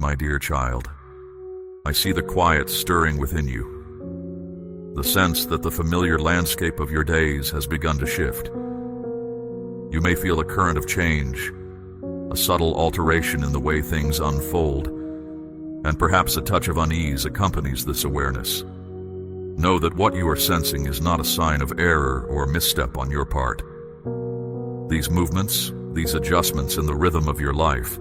my dear child. I see the quiet stirring within you, the sense that the familiar landscape of your days has begun to shift. You may feel a current of change, a subtle alteration in the way things unfold, and perhaps a touch of unease accompanies this awareness. Know that what you are sensing is not a sign of error or misstep on your part. These movements, these adjustments in the rhythm of your life,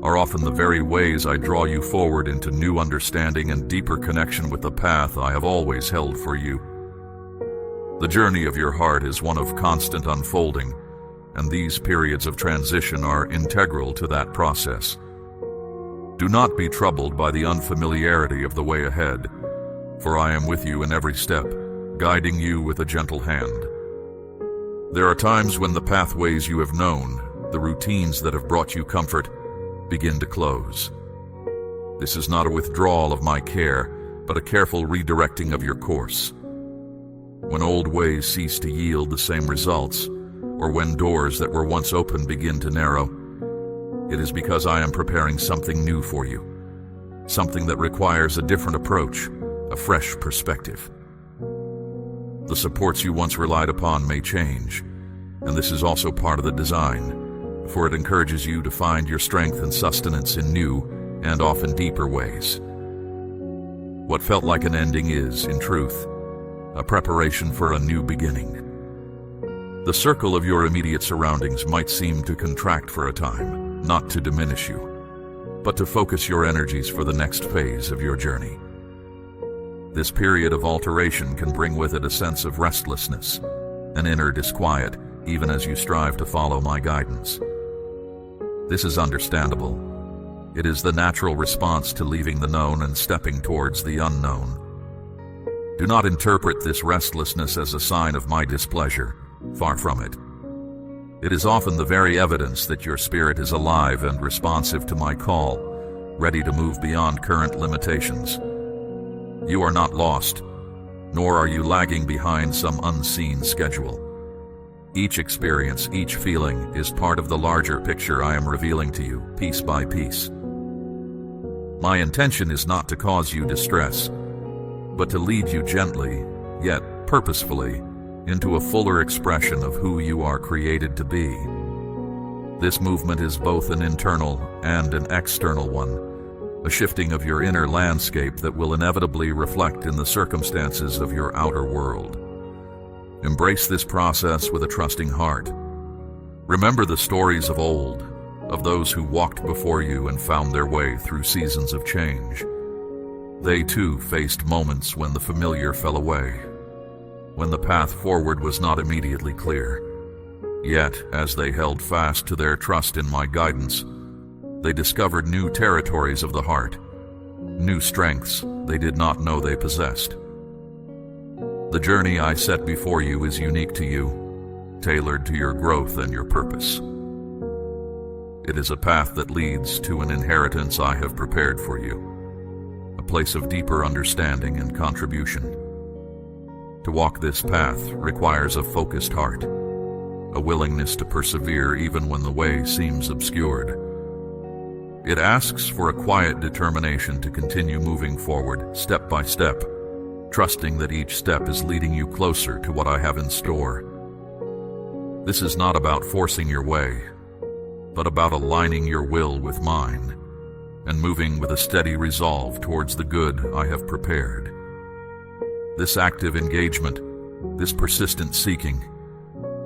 are often the very ways I draw you forward into new understanding and deeper connection with the path I have always held for you. The journey of your heart is one of constant unfolding, and these periods of transition are integral to that process. Do not be troubled by the unfamiliarity of the way ahead, for I am with you in every step, guiding you with a gentle hand. There are times when the pathways you have known, the routines that have brought you comfort, begin to close. This is not a withdrawal of my care, but a careful redirecting of your course. When old ways cease to yield the same results, or when doors that were once open begin to narrow, it is because I am preparing something new for you, something that requires a different approach, a fresh perspective. The supports you once relied upon may change, and this is also part of the design, for it encourages you to find your strength and sustenance in new and often deeper ways. What felt like an ending is, in truth, a preparation for a new beginning. The circle of your immediate surroundings might seem to contract for a time, not to diminish you, but to focus your energies for the next phase of your journey. This period of alteration can bring with it a sense of restlessness, an inner disquiet, even as you strive to follow my guidance. This is understandable. It is the natural response to leaving the known and stepping towards the unknown. Do not interpret this restlessness as a sign of my displeasure. Far from it. It is often the very evidence that your spirit is alive and responsive to my call, ready to move beyond current limitations. You are not lost, nor are you lagging behind some unseen schedule. Each experience, each feeling, is part of the larger picture I am revealing to you, piece by piece. My intention is not to cause you distress, but to lead you gently, yet purposefully, into a fuller expression of who you are created to be. This movement is both an internal and an external one, a shifting of your inner landscape that will inevitably reflect in the circumstances of your outer world. Embrace this process with a trusting heart. Remember the stories of old, of those who walked before you and found their way through seasons of change. They too faced moments when the familiar fell away, when the path forward was not immediately clear. Yet, as they held fast to their trust in my guidance, they discovered new territories of the heart, new strengths they did not know they possessed. The journey I set before you is unique to you, tailored to your growth and your purpose. It is a path that leads to an inheritance I have prepared for you, a place of deeper understanding and contribution. To walk this path requires a focused heart, a willingness to persevere even when the way seems obscured. It asks for a quiet determination to continue moving forward, step by step, trusting that each step is leading you closer to what I have in store. This is not about forcing your way, but about aligning your will with mine, and moving with a steady resolve towards the good I have prepared. This active engagement, this persistent seeking,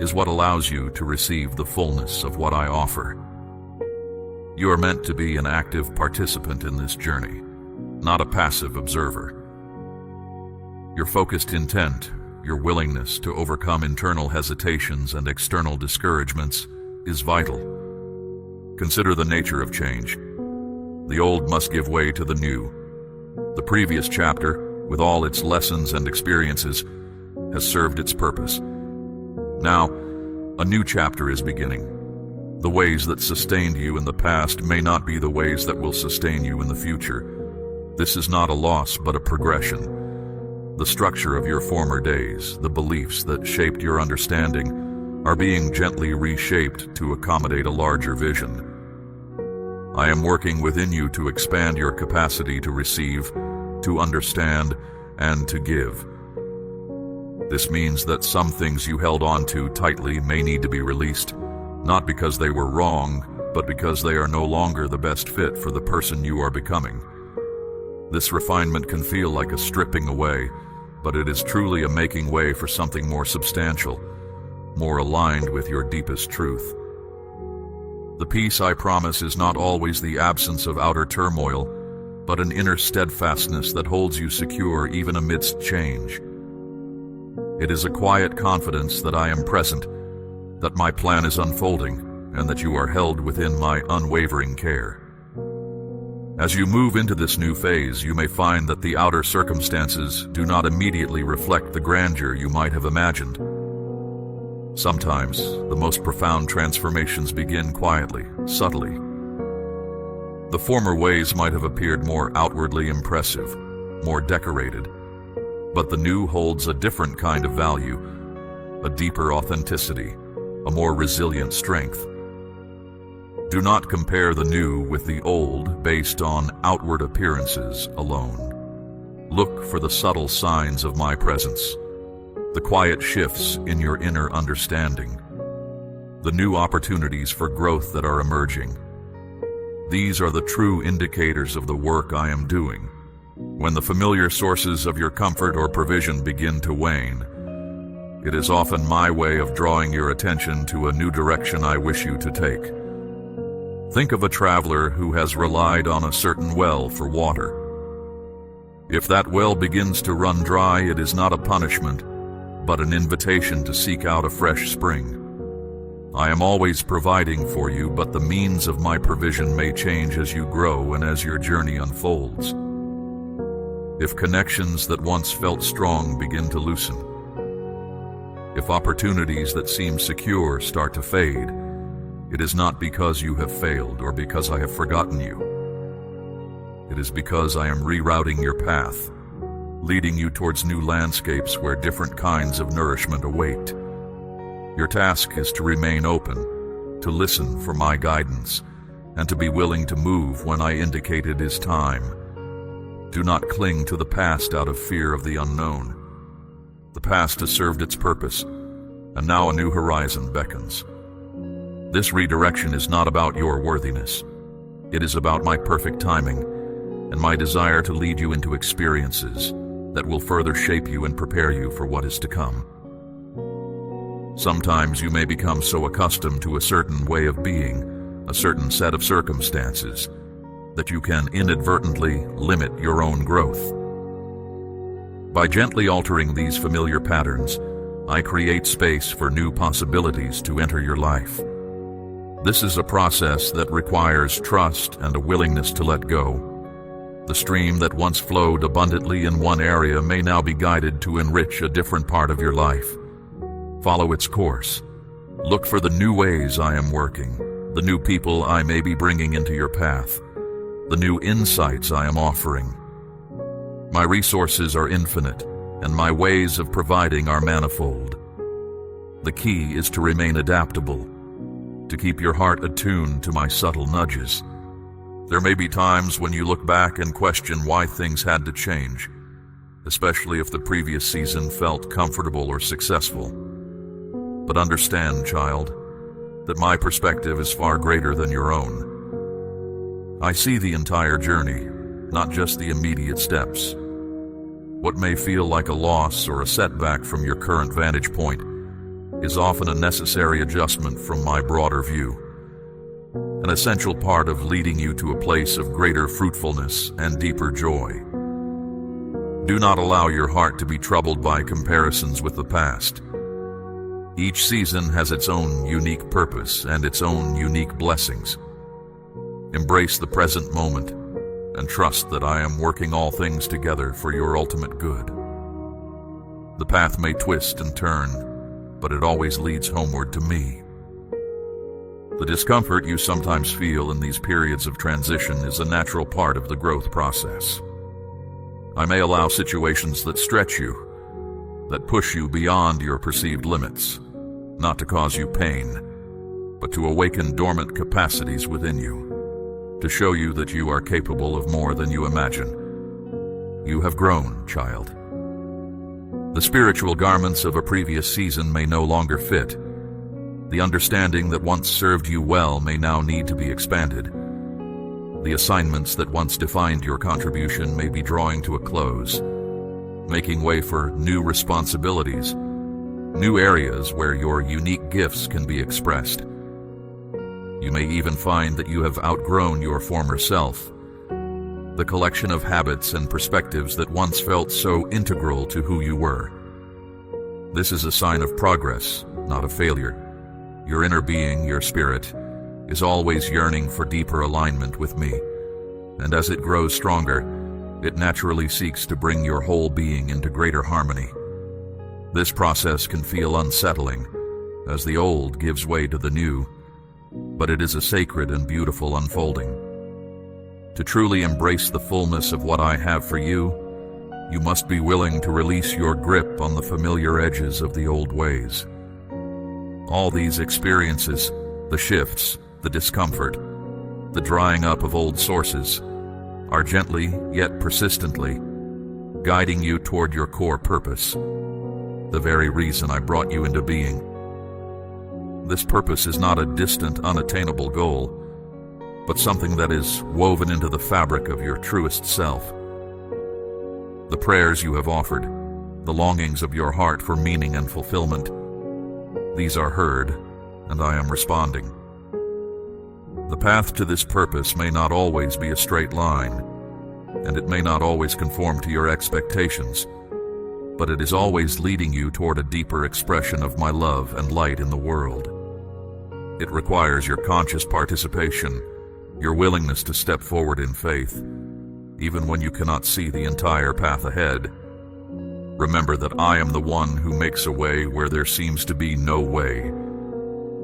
is what allows you to receive the fullness of what I offer. You are meant to be an active participant in this journey, not a passive observer. Your focused intent, your willingness to overcome internal hesitations and external discouragements, is vital. Consider the nature of change. The old must give way to the new. The previous chapter, with all its lessons and experiences, has served its purpose. Now, a new chapter is beginning. The ways that sustained you in the past may not be the ways that will sustain you in the future. This is not a loss, but a progression. The structure of your former days, the beliefs that shaped your understanding, are being gently reshaped to accommodate a larger vision. I am working within you to expand your capacity to receive, to understand, and to give. This means that some things you held on to tightly may need to be released, not because they were wrong, but because they are no longer the best fit for the person you are becoming. This refinement can feel like a stripping away, but it is truly a making way for something more substantial, more aligned with your deepest truth. The peace I promise is not always the absence of outer turmoil, but an inner steadfastness that holds you secure even amidst change. It is a quiet confidence that I am present, that my plan is unfolding, and that you are held within my unwavering care. As you move into this new phase, you may find that the outer circumstances do not immediately reflect the grandeur you might have imagined. Sometimes, the most profound transformations begin quietly, subtly. The former ways might have appeared more outwardly impressive, more decorated, but the new holds a different kind of value, a deeper authenticity, a more resilient strength. Do not compare the new with the old based on outward appearances alone. Look for the subtle signs of my presence, the quiet shifts in your inner understanding, the new opportunities for growth that are emerging. These are the true indicators of the work I am doing. When the familiar sources of your comfort or provision begin to wane, it is often my way of drawing your attention to a new direction I wish you to take. Think of a traveler who has relied on a certain well for water. If that well begins to run dry, it is not a punishment, but an invitation to seek out a fresh spring. I am always providing for you, but the means of my provision may change as you grow and as your journey unfolds. If connections that once felt strong begin to loosen, if opportunities that seem secure start to fade, it is not because you have failed or because I have forgotten you. It is because I am rerouting your path, leading you towards new landscapes where different kinds of nourishment await. Your task is to remain open, to listen for my guidance, and to be willing to move when I indicate it is time. Do not cling to the past out of fear of the unknown. The past has served its purpose, and now a new horizon beckons. This redirection is not about your worthiness. It is about my perfect timing and my desire to lead you into experiences that will further shape you and prepare you for what is to come. Sometimes you may become so accustomed to a certain way of being, a certain set of circumstances, that you can inadvertently limit your own growth. By gently altering these familiar patterns, I create space for new possibilities to enter your life. This is a process that requires trust and a willingness to let go. The stream that once flowed abundantly in one area may now be guided to enrich a different part of your life. Follow its course. Look for the new ways I am working, the new people I may be bringing into your path, the new insights I am offering. My resources are infinite, and my ways of providing are manifold. The key is to remain adaptable, to keep your heart attuned to my subtle nudges. There may be times when you look back and question why things had to change, especially if the previous season felt comfortable or successful. But understand, child, that my perspective is far greater than your own. I see the entire journey, not just the immediate steps. What may feel like a loss or a setback from your current vantage point is often a necessary adjustment from my broader view, an essential part of leading you to a place of greater fruitfulness and deeper joy. Do not allow your heart to be troubled by comparisons with the past. Each season has its own unique purpose and its own unique blessings. Embrace the present moment and trust that I am working all things together for your ultimate good. The path may twist and turn, but it always leads homeward to me. The discomfort you sometimes feel in these periods of transition is a natural part of the growth process. I may allow situations that stretch you, that push you beyond your perceived limits, not to cause you pain, but to awaken dormant capacities within you. to show you that you are capable of more than you imagine. You have grown, child. The spiritual garments of a previous season may no longer fit. The understanding that once served you well may now need to be expanded. The assignments that once defined your contribution may be drawing to a close, making way for new responsibilities, new areas where your unique gifts can be expressed. You may even find that you have outgrown your former self, the collection of habits and perspectives that once felt so integral to who you were. This is a sign of progress, not of failure. Your inner being, your spirit, is always yearning for deeper alignment with me, and as it grows stronger, it naturally seeks to bring your whole being into greater harmony. This process can feel unsettling, as the old gives way to the new, but it is a sacred and beautiful unfolding. To truly embrace the fullness of what I have for you, you must be willing to release your grip on the familiar edges of the old ways. All these experiences, the shifts, the discomfort, the drying up of old sources, are gently yet persistently guiding you toward your core purpose, the very reason I brought you into being. This purpose is not a distant, unattainable goal, but something that is woven into the fabric of your truest self. The prayers you have offered, the longings of your heart for meaning and fulfillment, these are heard, and I am responding. The path to this purpose may not always be a straight line, and it may not always conform to your expectations, but it is always leading you toward a deeper expression of my love and light in the world. It requires your conscious participation, your willingness to step forward in faith, even when you cannot see the entire path ahead. Remember that I am the one who makes a way where there seems to be no way.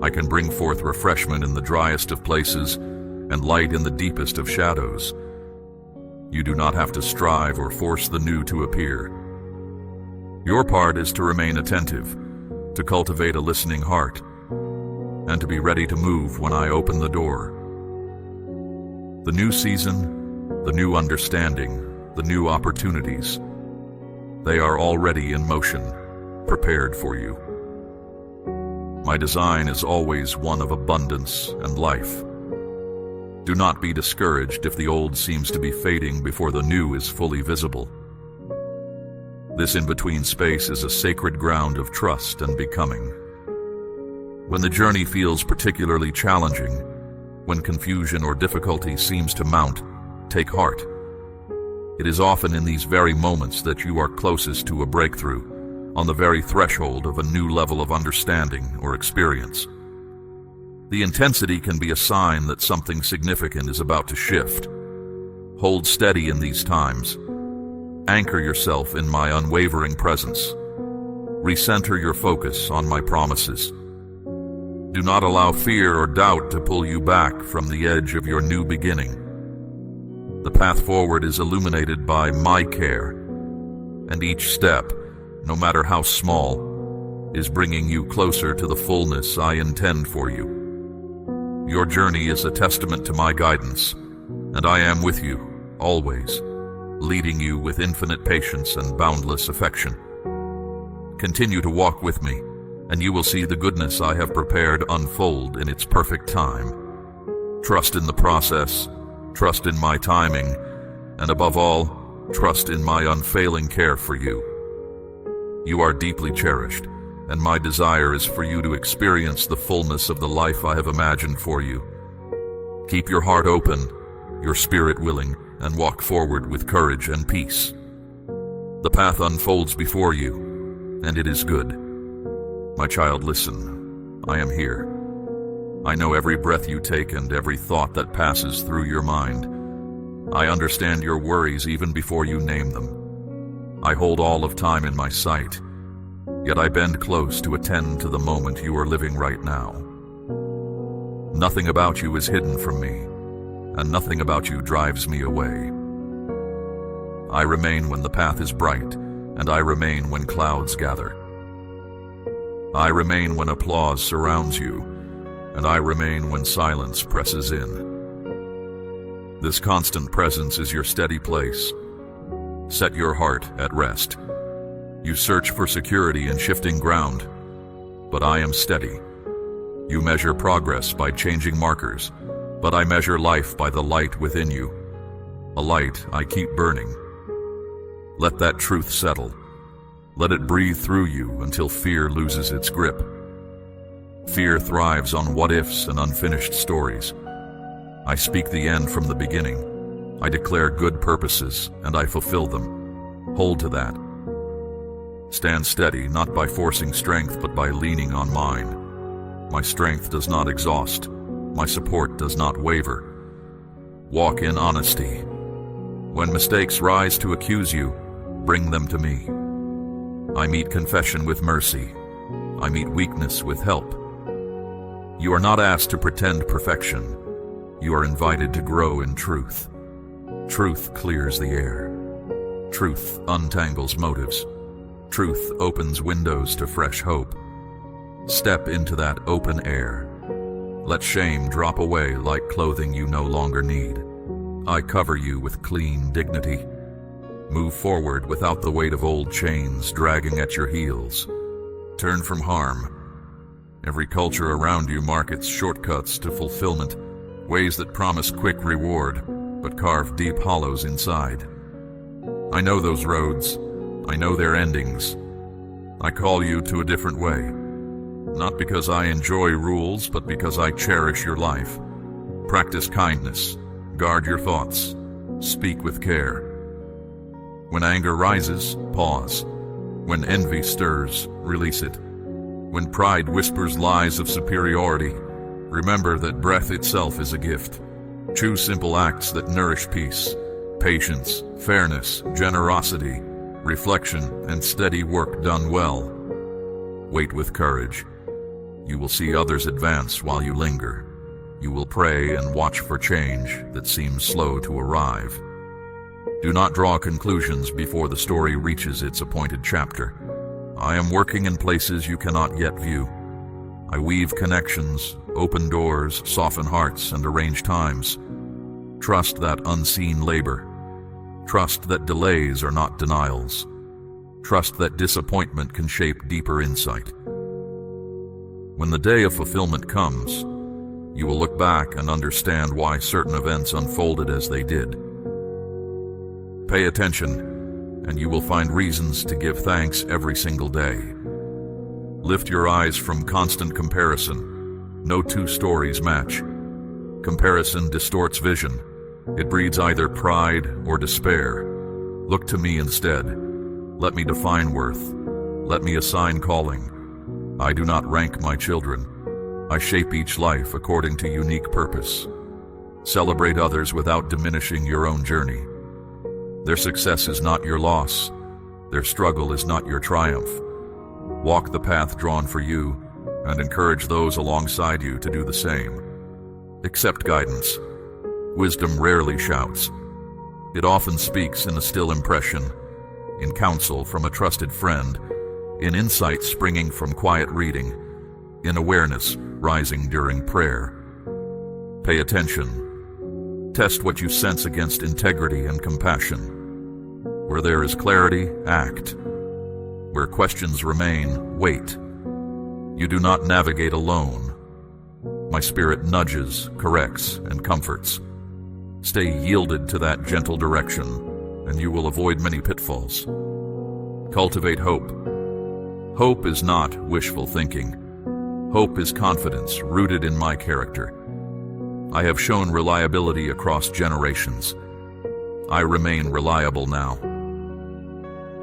I can bring forth refreshment in the driest of places and light in the deepest of shadows. You do not have to strive or force the new to appear. Your part is to remain attentive, to cultivate a listening heart, and to be ready to move when I open the door. The new season, the new understanding, the new opportunities, they are already in motion, prepared for you. My design is always one of abundance and life. Do not be discouraged if the old seems to be fading before the new is fully visible. This in-between space is a sacred ground of trust and becoming. When the journey feels particularly challenging, when confusion or difficulty seems to mount, take heart. It is often in these very moments that you are closest to a breakthrough, on the very threshold of a new level of understanding or experience. The intensity can be a sign that something significant is about to shift. Hold steady in these times. Anchor yourself in my unwavering presence. Recenter your focus on my promises. Do not allow fear or doubt to pull you back from the edge of your new beginning. The path forward is illuminated by my care, and each step, no matter how small, is bringing you closer to the fullness I intend for you. Your journey is a testament to my guidance, and I am with you, always, leading you with infinite patience and boundless affection. Continue to walk with me, and you will see the goodness I have prepared unfold in its perfect time. Trust in the process, trust in my timing, and above all, trust in my unfailing care for you. You are deeply cherished, and my desire is for you to experience the fullness of the life I have imagined for you. Keep your heart open, your spirit willing, and walk forward with courage and peace. The path unfolds before you, and it is good. My child, listen. I am here. I know every breath you take and every thought that passes through your mind. I understand your worries even before you name them. I hold all of time in my sight, yet I bend close to attend to the moment you are living right now. Nothing about you is hidden from me, and nothing about you drives me away. I remain when the path is bright, and I remain when clouds gather. I remain when applause surrounds you, and I remain when silence presses in. This constant presence is your steady place. Set your heart at rest. You search for security in shifting ground, but I am steady. You measure progress by changing markers, but I measure life by the light within you, a light I keep burning. Let that truth settle. Let it breathe through you until fear loses its grip. Fear thrives on what-ifs and unfinished stories. I speak the end from the beginning. I declare good purposes, and I fulfill them. Hold to that. Stand steady, not by forcing strength, but by leaning on mine. My strength does not exhaust. My support does not waver. Walk in honesty. When mistakes rise to accuse you, bring them to me. I meet confession with mercy. I meet weakness with help. You are not asked to pretend perfection. You are invited to grow in truth. Truth clears the air. Truth untangles motives. Truth opens windows to fresh hope. Step into that open air. Let shame drop away like clothing you no longer need. I cover you with clean dignity. Move forward without the weight of old chains dragging at your heels. Turn from harm. Every culture around you markets shortcuts to fulfillment, ways that promise quick reward, but carve deep hollows inside. I know those roads. I know their endings. I call you to a different way. Not because I enjoy rules, but because I cherish your life. Practice kindness. Guard your thoughts. Speak with care. When anger rises, pause. When envy stirs, release it. When pride whispers lies of superiority, remember that breath itself is a gift. Choose simple acts that nourish peace, patience, fairness, generosity, reflection, and steady work done well. Wait with courage. You will see others advance while you linger. You will pray and watch for change that seems slow to arrive. Do not draw conclusions before the story reaches its appointed chapter. I am working in places you cannot yet view. I weave connections, open doors, soften hearts, and arrange times. Trust that unseen labor. Trust that delays are not denials. Trust that disappointment can shape deeper insight. When the day of fulfillment comes, you will look back and understand why certain events unfolded as they did. Pay attention, and you will find reasons to give thanks every single day. Lift your eyes from constant comparison. No two stories match. Comparison distorts vision. It breeds either pride or despair. Look to me instead. Let me define worth. Let me assign calling. I do not rank my children. I shape each life according to unique purpose. Celebrate others without diminishing your own journey. Their success is not your loss. Their struggle is not your triumph. Walk the path drawn for you and encourage those alongside you to do the same. Accept guidance. Wisdom rarely shouts. It often speaks in a still impression, in counsel from a trusted friend, in insight springing from quiet reading, in awareness rising during prayer. Pay attention. Test what you sense against integrity and compassion. Where there is clarity, act. Where questions remain, wait. You do not navigate alone. My spirit nudges, corrects, and comforts. Stay yielded to that gentle direction, and you will avoid many pitfalls. Cultivate hope. Hope is not wishful thinking. Hope is confidence rooted in my character. I have shown reliability across generations. I remain reliable now.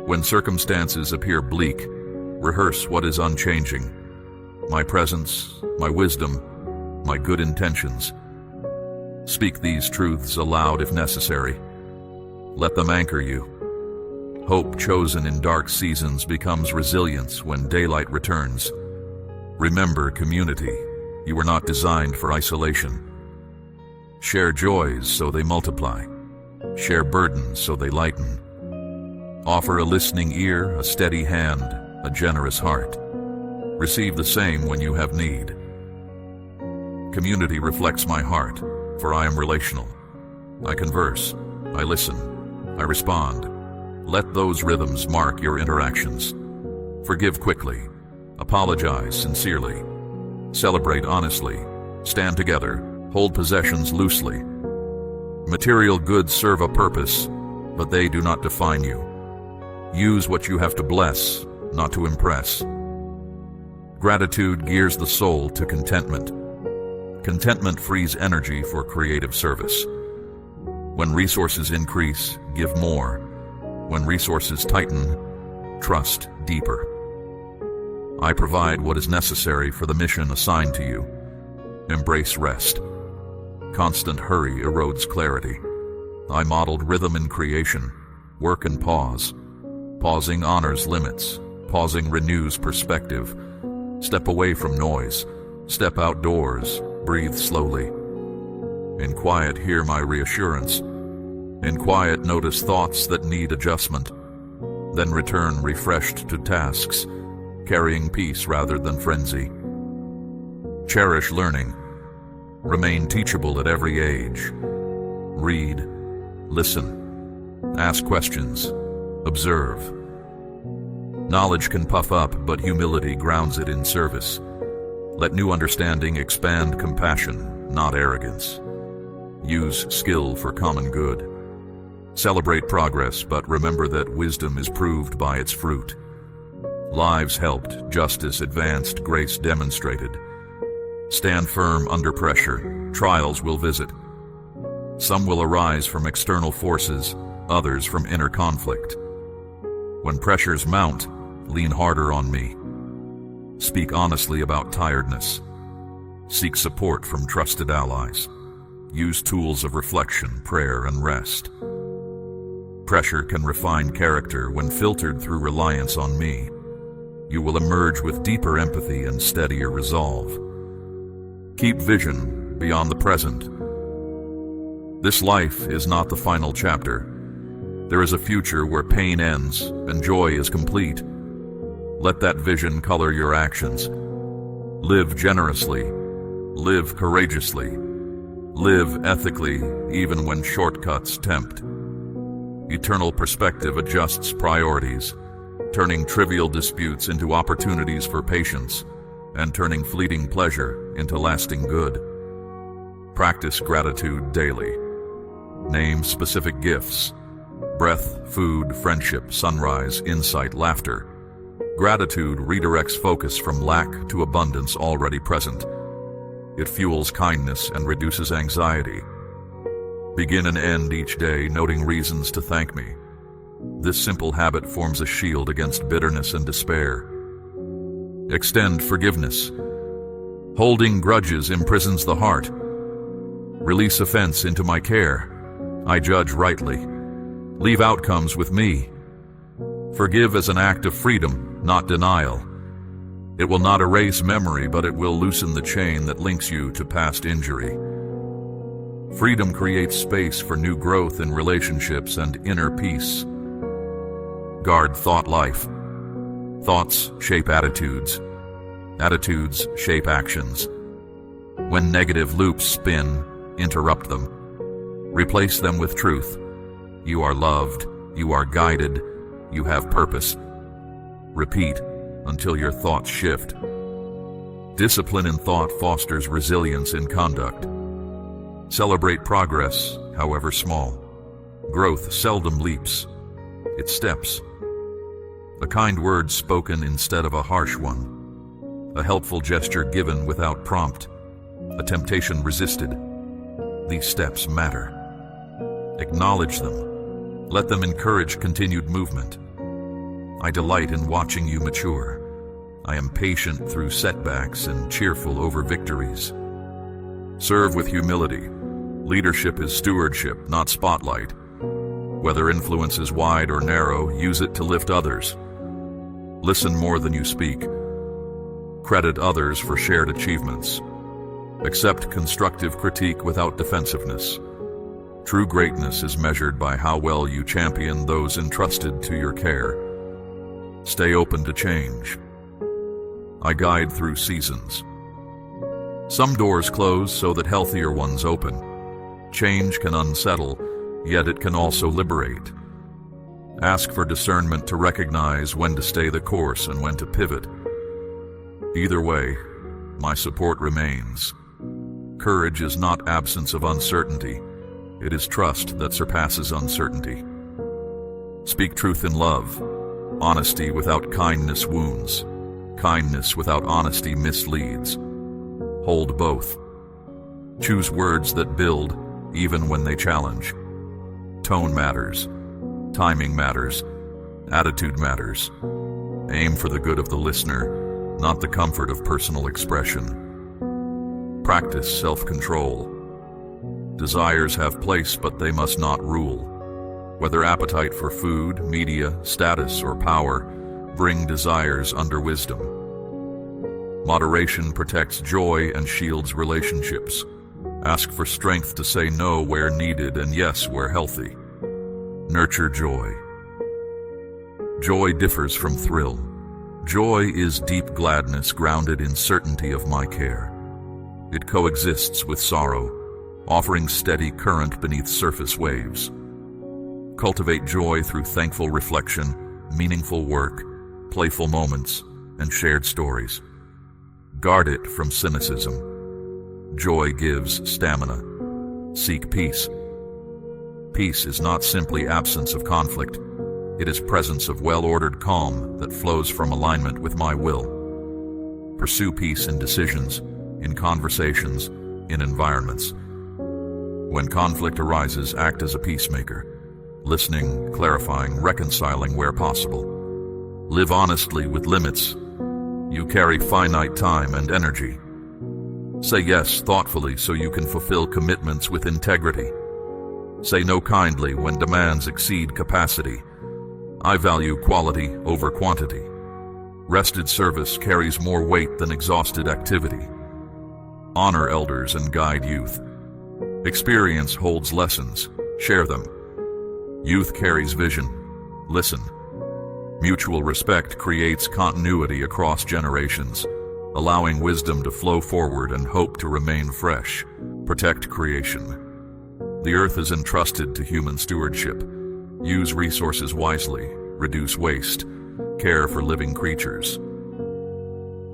When circumstances appear bleak, rehearse what is unchanging. My presence, my wisdom, my good intentions. Speak these truths aloud if necessary. Let them anchor you. Hope chosen in dark seasons becomes resilience when daylight returns. Remember community. You were not designed for isolation. Share joys so they multiply. Share burdens so they lighten. Offer a listening ear, a steady hand, a generous heart. Receive the same when you have need. Community reflects my heart, for I am relational. I converse. I listen. I respond. Let those rhythms mark your interactions. Forgive quickly. Apologize sincerely. Celebrate honestly. Stand together. Hold possessions loosely. Material goods serve a purpose, but they do not define you. Use what you have to bless, not to impress. Gratitude gears the soul to contentment. Contentment frees energy for creative service. When resources increase, give more. When resources tighten, trust deeper. I provide what is necessary for the mission assigned to you. Embrace rest. Constant hurry erodes clarity. I modeled rhythm in creation, work and pause. Pausing honors limits. Pausing renews perspective. Step away from noise. Step outdoors. Breathe slowly. In quiet, hear my reassurance. In quiet, notice thoughts that need adjustment. Then return refreshed to tasks, carrying peace rather than frenzy. Cherish learning. Remain teachable at every age. Read. Listen. Ask questions. Observe. Knowledge can puff up, but humility grounds it in service. Let new understanding expand compassion, not arrogance. Use skill for common good. Celebrate progress, but remember that wisdom is proved by its fruit. Lives helped, justice advanced, grace demonstrated. Stand firm under pressure. Trials will visit. Some will arise from external forces, others from inner conflict. When pressures mount, lean harder on me. Speak honestly about tiredness. Seek support from trusted allies. Use tools of reflection, prayer, and rest. Pressure can refine character when filtered through reliance on me. You will emerge with deeper empathy and steadier resolve. Keep vision beyond the present. This life is not the final chapter. There is a future where pain ends and joy is complete. Let that vision color your actions. Live generously. Live courageously. Live ethically, even when shortcuts tempt. Eternal perspective adjusts priorities, turning trivial disputes into opportunities for patience, and turning fleeting pleasure into lasting good. Practice gratitude daily. Name specific gifts: breath, food, friendship, sunrise, insight, laughter. Gratitude redirects focus from lack to abundance already present. It fuels kindness and reduces anxiety. Begin and end each day noting reasons to thank me. This simple habit forms a shield against bitterness and despair. Extend forgiveness. Holding grudges imprisons the heart. Release offense into my care. I judge rightly. Leave outcomes with me. Forgive as an act of freedom, not denial. It will not erase memory, but it will loosen the chain that links you to past injury. Freedom creates space for new growth in relationships and inner peace. Guard thought life. Thoughts shape attitudes. Attitudes shape actions. When negative loops spin, interrupt them. Replace them with truth. You are loved. You are guided. You have purpose. Repeat until your thoughts shift. Discipline in thought fosters resilience in conduct. Celebrate progress, however small. Growth seldom leaps. It steps. A kind word spoken instead of a harsh one. A helpful gesture given without prompt. A temptation resisted. These steps matter. Acknowledge them. Let them encourage continued movement. I delight in watching you mature. I am patient through setbacks and cheerful over victories. Serve with humility. Leadership is stewardship, not spotlight. Whether influence is wide or narrow, use it to lift others. Listen more than you speak. Credit others for shared achievements. Accept constructive critique without defensiveness. True greatness is measured by how well you champion those entrusted to your care. Stay open to change. I guide through seasons. Some doors close so that healthier ones open. Change can unsettle, yet it can also liberate. Ask for discernment to recognize when to stay the course and when to pivot. Either way, my support remains. Courage is not absence of uncertainty. It is trust that surpasses uncertainty. Speak truth in love. Honesty without kindness wounds. Kindness without honesty misleads. Hold both. Choose words that build, even when they challenge. Tone matters. Timing matters. Attitude matters. Aim for the good of the listener, not the comfort of personal expression. Practice self-control. Desires have place, but they must not rule. Whether appetite for food, media, status, or power, bring desires under wisdom. Moderation protects joy and shields relationships. Ask for strength to say no where needed and yes where healthy. Nurture joy. Joy differs from thrill. Joy is deep gladness grounded in certainty of my care. It coexists with sorrow, offering steady current beneath surface waves. Cultivate joy through thankful reflection, meaningful work, playful moments, and shared stories. Guard it from cynicism. Joy gives stamina. Seek peace. Peace is not simply absence of conflict. It is presence of well-ordered calm that flows from alignment with my will. Pursue peace in decisions, in conversations, in environments. When conflict arises, act as a peacemaker, listening, clarifying, reconciling where possible. Live honestly with limits. You carry finite time and energy. Say yes thoughtfully so you can fulfill commitments with integrity. Say no kindly when demands exceed capacity. I value quality over quantity. Rested service carries more weight than exhausted activity. Honor elders and guide youth. Experience holds lessons. Share them. Youth carries vision. Listen. Mutual respect creates continuity across generations, allowing wisdom to flow forward and hope to remain fresh. Protect creation. The earth is entrusted to human stewardship. Use resources wisely, reduce waste, care for living creatures.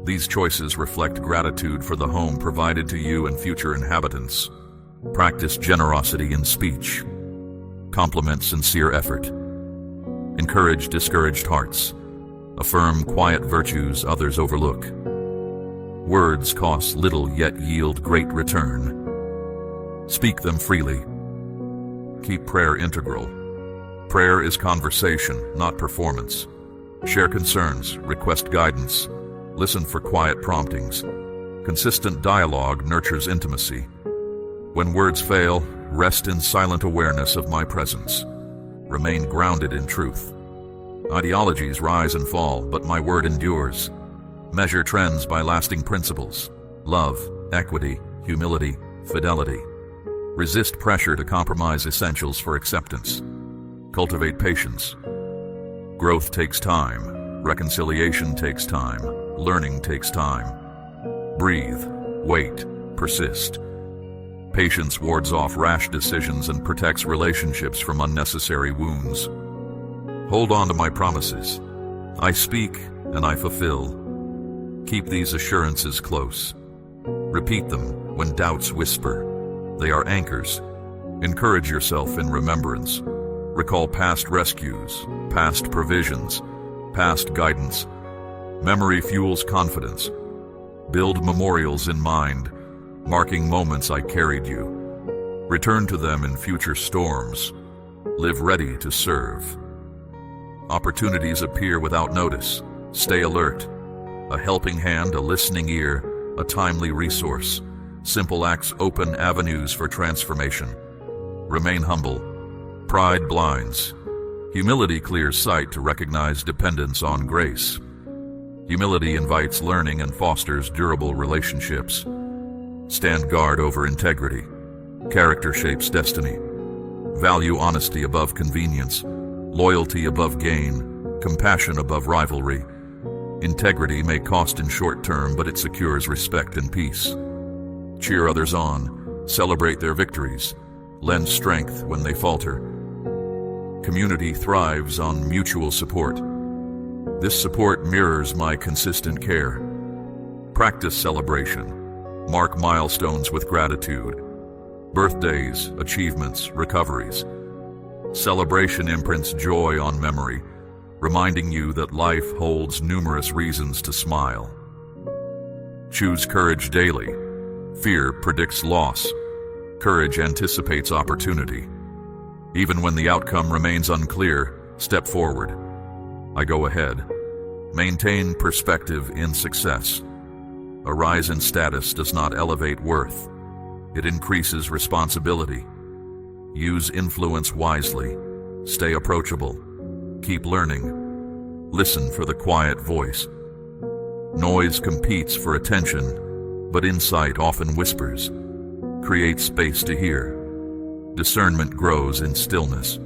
These choices reflect gratitude for the home provided to you and future inhabitants. Practice generosity in speech. Compliment sincere effort. Encourage discouraged hearts. Affirm quiet virtues others overlook. Words cost little yet yield great return. Speak them freely. Keep prayer integral. Prayer is conversation, not performance. Share concerns, request guidance. Listen for quiet promptings. Consistent dialogue nurtures intimacy. When words fail, rest in silent awareness of my presence. Remain grounded in truth. Ideologies rise and fall, but my word endures. Measure trends by lasting principles. Love, equity, humility, fidelity. Resist pressure to compromise essentials for acceptance. Cultivate patience. Growth takes time. Reconciliation takes time. Learning takes time. Breathe. Wait. Persist. Patience wards off rash decisions and protects relationships from unnecessary wounds. Hold on to my promises. I speak and I fulfill. Keep these assurances close. Repeat them when doubts whisper. They are anchors. Encourage yourself in remembrance. Recall past rescues, past provisions, past guidance. Memory fuels confidence. Build memorials in mind, marking moments I carried you. Return to them in future storms. Live ready to serve. Opportunities appear without notice. Stay alert. A helping hand, a listening ear, a timely resource. Simple acts open avenues for transformation. Remain humble. Pride blinds. Humility clears sight to recognize dependence on grace. Humility invites learning and fosters durable relationships. Stand guard over integrity. Character shapes destiny. Value honesty above convenience, loyalty above gain, compassion above rivalry. Integrity may cost in short term, but it secures respect and peace. Cheer others on. Celebrate their victories. lend strength when they falter. Community thrives on mutual support. This support mirrors my consistent care. Practice celebration. Mark milestones with gratitude. Birthdays, achievements, recoveries. Celebration imprints joy on memory, reminding you that life holds numerous reasons to smile. Choose courage daily. Fear predicts loss. Courage anticipates opportunity. Even when the outcome remains unclear, step forward. I go ahead. Maintain perspective in success. A rise in status does not elevate worth. It increases responsibility. Use influence wisely. Stay approachable. Keep learning. Listen for the quiet voice. Noise competes for attention, but insight often whispers. Create space to hear. Discernment grows in stillness.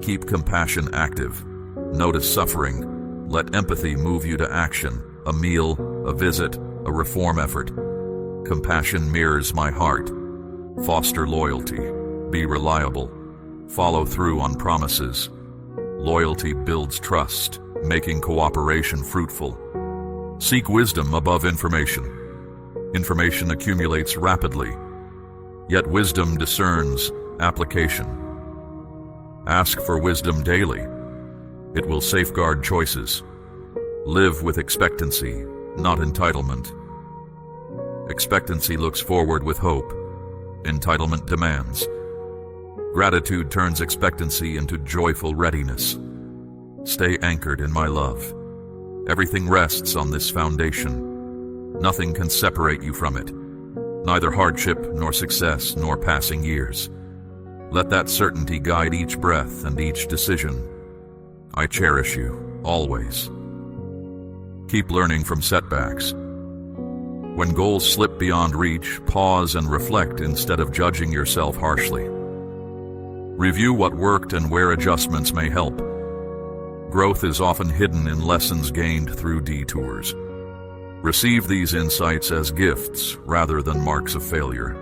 Keep compassion active. Notice suffering. Let empathy move you to action. A meal, a visit, a reform effort. Compassion mirrors my heart. Foster loyalty. Be reliable. Follow through on promises. Loyalty builds trust, making cooperation fruitful. Seek wisdom above information. Information accumulates rapidly, yet wisdom discerns application. Ask for wisdom daily. It will safeguard choices. Live with expectancy, not entitlement. Expectancy looks forward with hope. Entitlement demands. Gratitude turns expectancy into joyful readiness. Stay anchored in my love. Everything rests on this foundation. Nothing can separate you from it. Neither hardship, nor success, nor passing years. Let that certainty guide each breath and each decision. I cherish you, always. Keep learning from setbacks. When goals slip beyond reach, pause and reflect instead of judging yourself harshly. Review what worked and where adjustments may help. Growth is often hidden in lessons gained through detours. Receive these insights as gifts rather than marks of failure.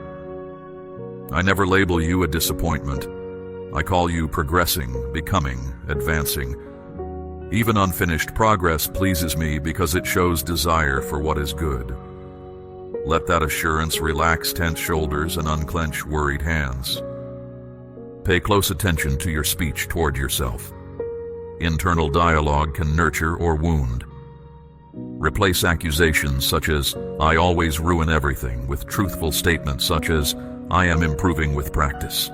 I never label you a disappointment. I call you progressing, becoming, advancing. Even unfinished progress pleases me because it shows desire for what is good. Let that assurance relax tense shoulders and unclench worried hands. Pay close attention to your speech toward yourself. Internal dialogue can nurture or wound. Replace accusations such as, "I always ruin everything," with truthful statements such as, "I am improving with practice."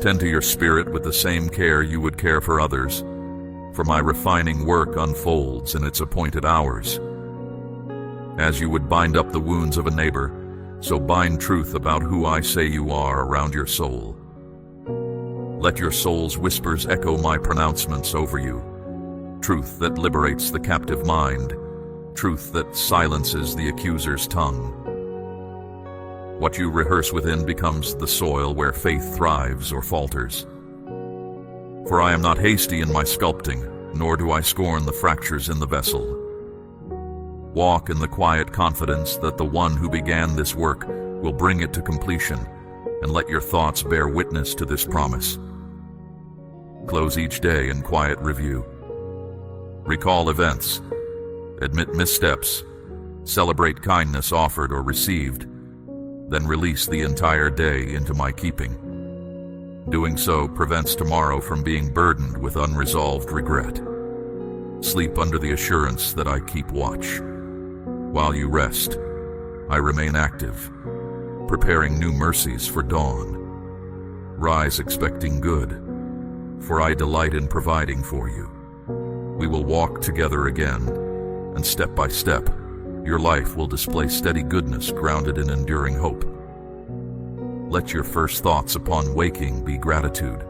Tend to your spirit with the same care you would care for others, for my refining work unfolds in its appointed hours. As you would bind up the wounds of a neighbor, so bind truth about who I say you are around your soul. Let your soul's whispers echo my pronouncements over you. Truth that liberates the captive mind. Truth that silences the accuser's tongue. What you rehearse within becomes the soil where faith thrives or falters. For I am not hasty in my sculpting, nor do I scorn the fractures in the vessel. Walk in the quiet confidence that the one who began this work will bring it to completion, and let your thoughts bear witness to this promise. Close each day in quiet review. Recall events. Admit missteps. Celebrate kindness offered or received. Then release the entire day into my keeping. Doing so prevents tomorrow from being burdened with unresolved regret. Sleep under the assurance that I keep watch. While you rest, I remain active, preparing new mercies for dawn. Rise expecting good, for I delight in providing for you. We will walk together again, and step by step, your life will display steady goodness grounded in enduring hope. Let your first thoughts upon waking be gratitude,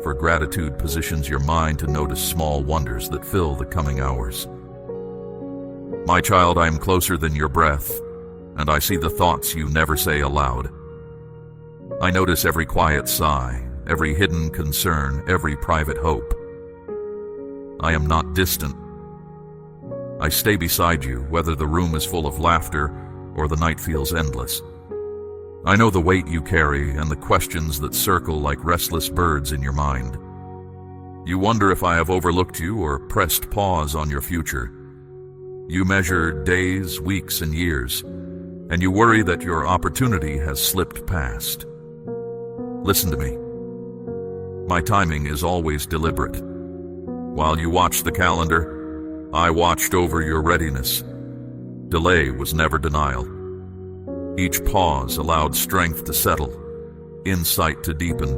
for gratitude positions your mind to notice small wonders that fill the coming hours. My child, I am closer than your breath, and I see the thoughts you never say aloud. I notice every quiet sigh, every hidden concern, every private hope. I am not distant. I stay beside you, whether the room is full of laughter or the night feels endless. I know the weight you carry and the questions that circle like restless birds in your mind. You wonder if I have overlooked you or pressed pause on your future. You measure days, weeks, and years, and you worry that your opportunity has slipped past. Listen to me. My timing is always deliberate. While you watched the calendar, I watched over your readiness. Delay was never denial. Each pause allowed strength to settle, insight to deepen,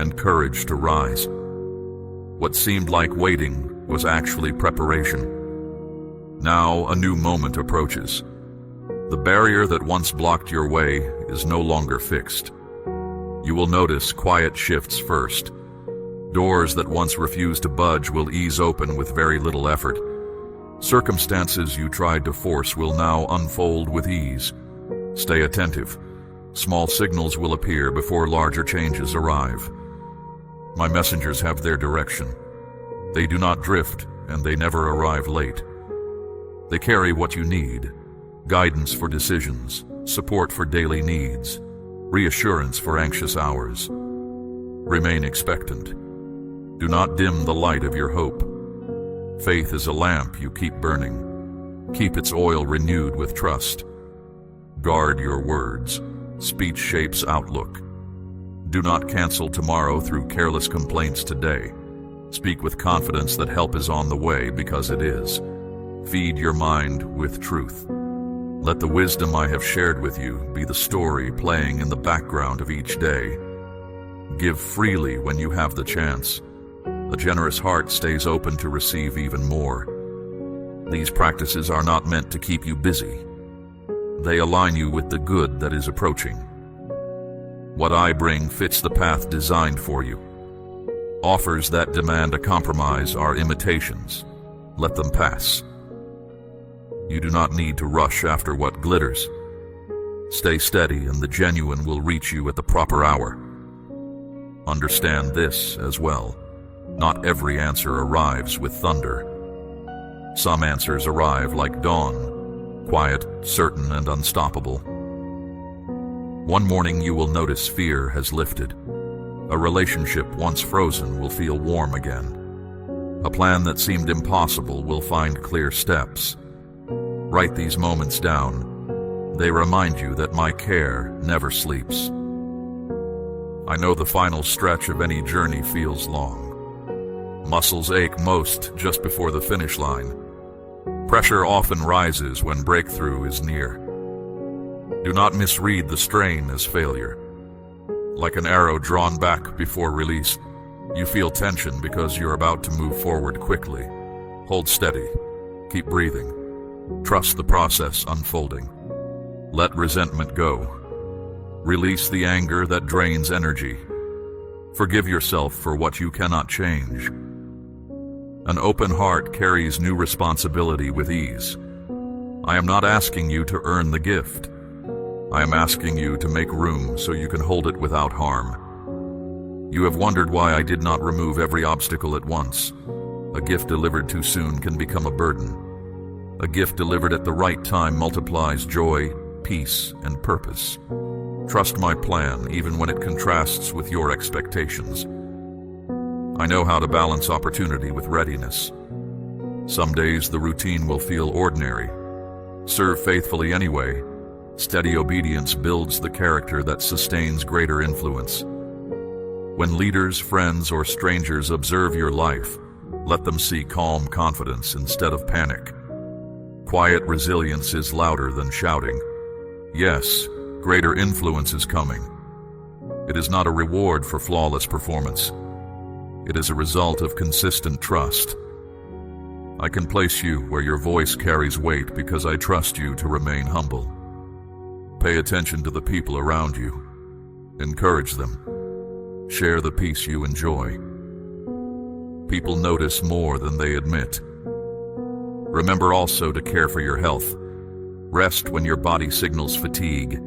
and courage to rise. What seemed like waiting was actually preparation. Now a new moment approaches. The barrier that once blocked your way is no longer fixed. You will notice quiet shifts first. Doors that once refused to budge will ease open with very little effort. Circumstances you tried to force will now unfold with ease. Stay attentive. Small signals will appear before larger changes arrive. My messengers have their direction. They do not drift, and they never arrive late. They carry what you need: guidance for decisions, support for daily needs, reassurance for anxious hours. Remain expectant. Do not dim the light of your hope. Faith is a lamp you keep burning. Keep its oil renewed with trust. Guard your words. Speech shapes outlook. Do not cancel tomorrow through careless complaints today. Speak with confidence that help is on the way, because it is. Feed your mind with truth. Let the wisdom I have shared with you be the story playing in the background of each day. Give freely when you have the chance. A generous heart stays open to receive even more. These practices are not meant to keep you busy. They align you with the good that is approaching. What I bring fits the path designed for you. Offers that demand a compromise are imitations. Let them pass. You do not need to rush after what glitters. Stay steady, and the genuine will reach you at the proper hour. Understand this as well. Not every answer arrives with thunder. Some answers arrive like dawn, quiet, certain, and unstoppable. One morning you will notice fear has lifted. A relationship once frozen will feel warm again. A plan that seemed impossible will find clear steps. Write these moments down. They remind you that my care never sleeps. I know the final stretch of any journey feels long. Muscles ache most just before the finish line. Pressure often rises when breakthrough is near. Do not misread the strain as failure. Like an arrow drawn back before release, you feel tension because you're about to move forward quickly. Hold steady. Keep breathing. Trust the process unfolding. Let resentment go. Release the anger that drains energy. Forgive yourself for what you cannot change. An open heart carries new responsibility with ease. I am not asking you to earn the gift. I am asking you to make room so you can hold it without harm. You have wondered why I did not remove every obstacle at once. A gift delivered too soon can become a burden. A gift delivered at the right time multiplies joy, peace, and purpose. Trust my plan even when it contrasts with your expectations. I know how to balance opportunity with readiness. Some days the routine will feel ordinary. Serve faithfully anyway. Steady obedience builds the character that sustains greater influence. When leaders, friends, or strangers observe your life, let them see calm confidence instead of panic. Quiet resilience is louder than shouting. Yes, greater influence is coming. It is not a reward for flawless performance. It is a result of consistent trust. I can place you where your voice carries weight because I trust you to remain humble. Pay attention to the people around you. Encourage them. Share the peace you enjoy. People notice more than they admit. Remember also to care for your health. Rest when your body signals fatigue.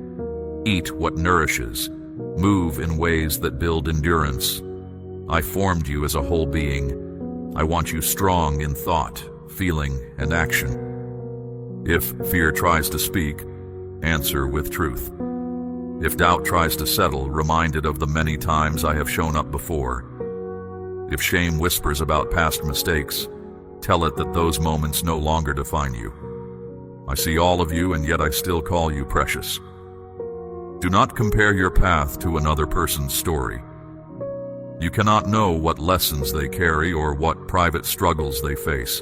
Eat what nourishes. Move in ways that build endurance. I formed you as a whole being. I want you strong in thought, feeling, and action. If fear tries to speak, answer with truth. If doubt tries to settle, remind it of the many times I have shown up before. If shame whispers about past mistakes, tell it that those moments no longer define you. I see all of you, and yet I still call you precious. Do not compare your path to another person's story. You cannot know what lessons they carry or what private struggles they face.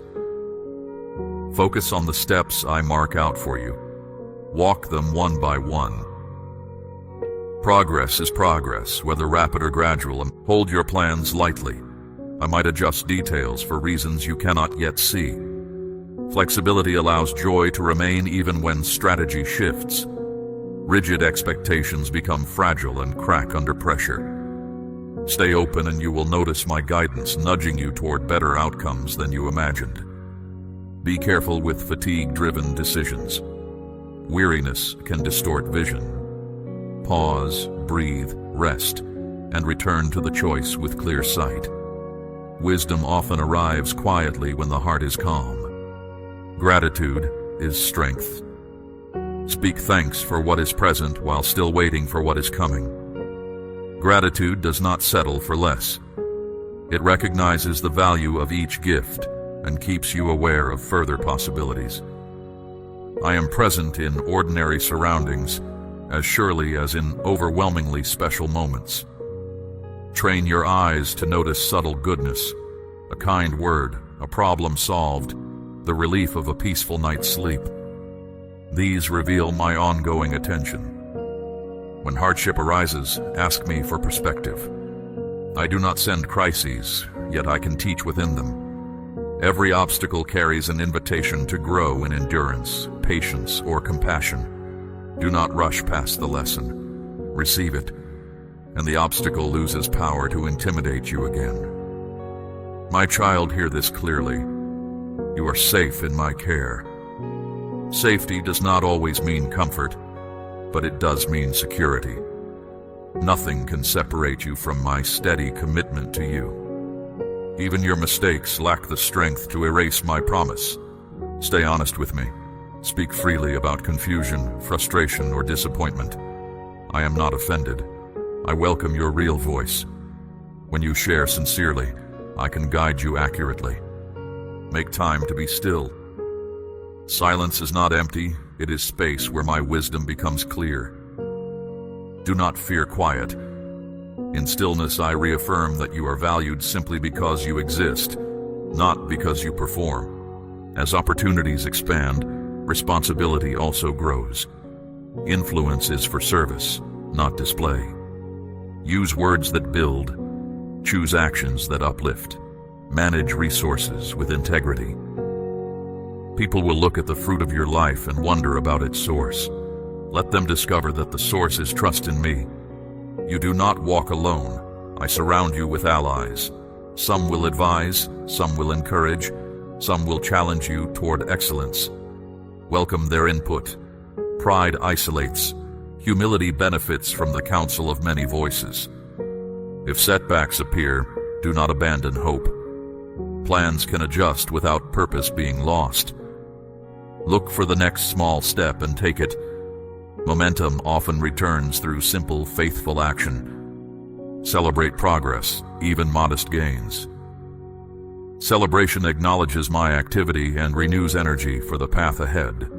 Focus on the steps I mark out for you. Walk them one by one. Progress is progress, whether rapid or gradual, and hold your plans lightly. I might adjust details for reasons you cannot yet see. Flexibility allows joy to remain even when strategy shifts. Rigid expectations become fragile and crack under pressure. Stay open and you will notice my guidance nudging you toward better outcomes than you imagined. Be careful with fatigue-driven decisions. Weariness can distort vision. Pause, breathe, rest, and return to the choice with clear sight. Wisdom often arrives quietly when the heart is calm. Gratitude is strength. Speak thanks for what is present while still waiting for what is coming. Gratitude does not settle for less. It recognizes the value of each gift and keeps you aware of further possibilities. I am present in ordinary surroundings as surely as in overwhelmingly special moments. Train your eyes to notice subtle goodness, a kind word, a problem solved, the relief of a peaceful night's sleep. These reveal my ongoing attention. When hardship arises, ask me for perspective. I do not send crises, yet I can teach within them. Every obstacle carries an invitation to grow in endurance, patience, or compassion. Do not rush past the lesson. Receive it, and the obstacle loses power to intimidate you again. My child, hear this clearly. You are safe in my care. Safety does not always mean comfort, but it does mean security. Nothing can separate you from my steady commitment to you. Even your mistakes lack the strength to erase my promise. Stay honest with me. Speak freely about confusion, frustration, or disappointment. I am not offended. I welcome your real voice. When you share sincerely, I can guide you accurately. Make time to be still. Silence is not empty, it is space where my wisdom becomes clear. Do not fear quiet. In stillness, I reaffirm that you are valued simply because you exist, not because you perform. As opportunities expand, responsibility also grows. Influence is for service, not display. Use words that build. Choose actions that uplift. Manage resources with integrity. People will look at the fruit of your life and wonder about its source. Let them discover that the source is trust in me. You do not walk alone. I surround you with allies. Some will advise, some will encourage, some will challenge you toward excellence. Welcome their input. Pride isolates. Humility benefits from the counsel of many voices. If setbacks appear, do not abandon hope. Plans can adjust without purpose being lost. Look for the next small step and take it. Momentum often returns through simple, faithful action. Celebrate progress, even modest gains. Celebration acknowledges my activity and renews energy for the path ahead.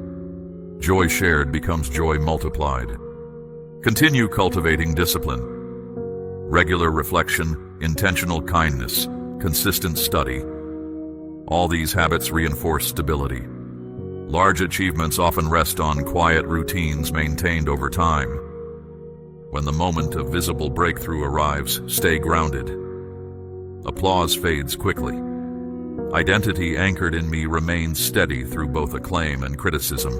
Joy shared becomes joy multiplied. Continue cultivating discipline. Regular reflection, intentional kindness, consistent study. All these habits reinforce stability. Large achievements often rest on quiet routines maintained over time. When the moment of visible breakthrough arrives, stay grounded. Applause fades quickly. Identity anchored in me remains steady through both acclaim and criticism.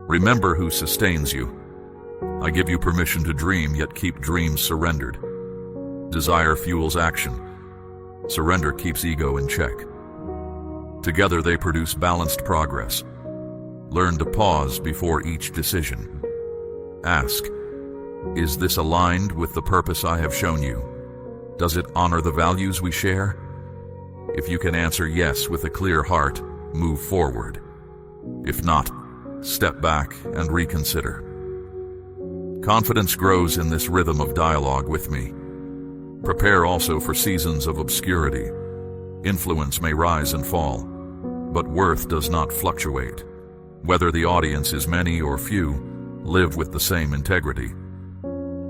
Remember who sustains you. I give you permission to dream, yet keep dreams surrendered. Desire fuels action. Surrender keeps ego in check. Together they produce balanced progress. Learn to pause before each decision. Ask, is this aligned with the purpose I have shown you? Does it honor the values we share? If you can answer yes with a clear heart, move forward. If not, step back and reconsider. Confidence grows in this rhythm of dialogue with me. Prepare also for seasons of obscurity. Influence may rise and fall, but worth does not fluctuate. Whether the audience is many or few, live with the same integrity.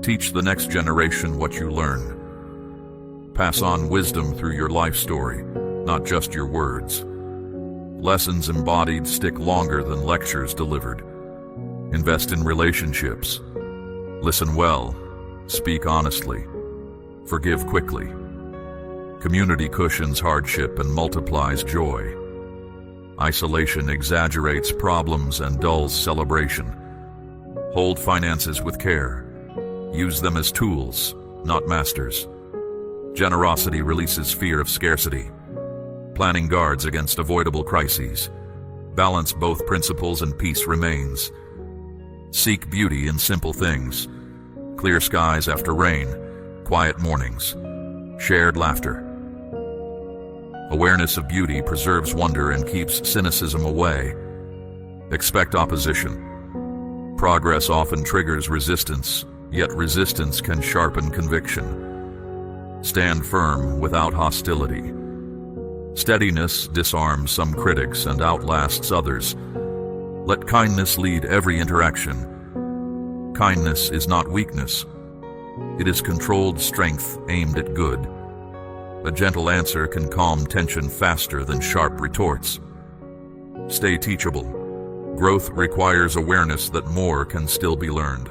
Teach the next generation what you learn. Pass on wisdom through your life story, not just your words. Lessons embodied stick longer than lectures delivered. Invest in relationships. Listen well. Speak honestly. Forgive quickly. Community cushions hardship and multiplies joy. Isolation exaggerates problems and dulls celebration. Hold finances with care. Use them as tools, not masters. Generosity releases fear of scarcity. Planning guards against avoidable crises. Balance both principles and peace remains. Seek beauty in simple things. Clear skies after rain, quiet mornings, shared laughter. Awareness of beauty preserves wonder and keeps cynicism away. Expect opposition. Progress often triggers resistance, yet resistance can sharpen conviction. Stand firm without hostility. Steadiness disarms some critics and outlasts others. Let kindness lead every interaction. Kindness is not weakness. It is controlled strength aimed at good. A gentle answer can calm tension faster than sharp retorts. Stay teachable. Growth requires awareness that more can still be learned.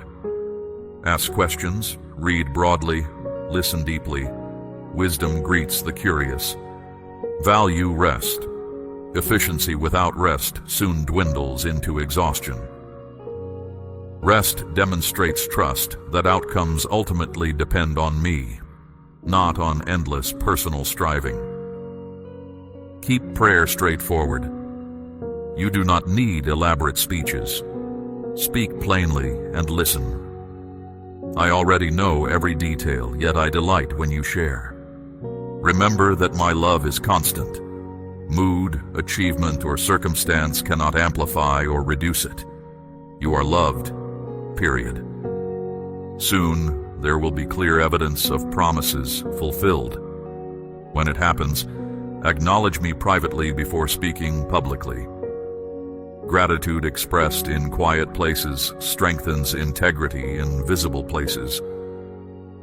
Ask questions, read broadly, listen deeply. Wisdom greets the curious. Value rest. Efficiency without rest soon dwindles into exhaustion. Rest demonstrates trust that outcomes ultimately depend on me, not on endless personal striving. Keep prayer straightforward. You do not need elaborate speeches. Speak plainly and listen. I already know every detail, yet I delight when you share. Remember that my love is constant. Mood, achievement, or circumstance cannot amplify or reduce it. You are loved, period. Soon, there will be clear evidence of promises fulfilled. When it happens, acknowledge me privately before speaking publicly. Gratitude expressed in quiet places strengthens integrity in visible places.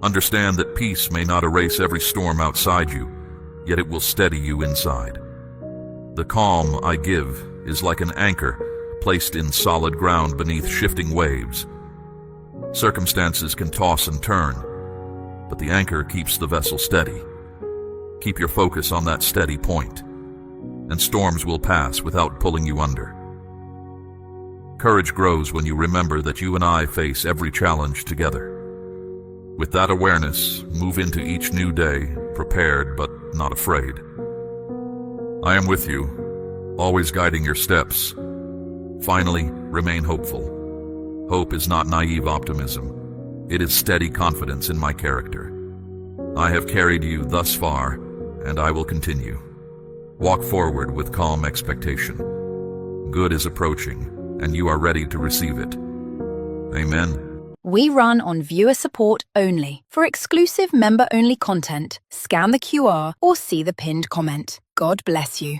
Understand that peace may not erase every storm outside you, yet it will steady you inside. The calm I give is like an anchor placed in solid ground beneath shifting waves. Circumstances can toss and turn, but the anchor keeps the vessel steady. Keep your focus on that steady point, and storms will pass without pulling you under. Courage grows when you remember that you and I face every challenge together. With that awareness, move into each new day, prepared but not afraid. I am with you, always guiding your steps. Finally, remain hopeful. Hope is not naive optimism. It is steady confidence in my character. I have carried you thus far, and I will continue. Walk forward with calm expectation. Good is approaching, and you are ready to receive it. Amen. We run on viewer support only. For exclusive member-only content, scan the QR or see the pinned comment. God bless you.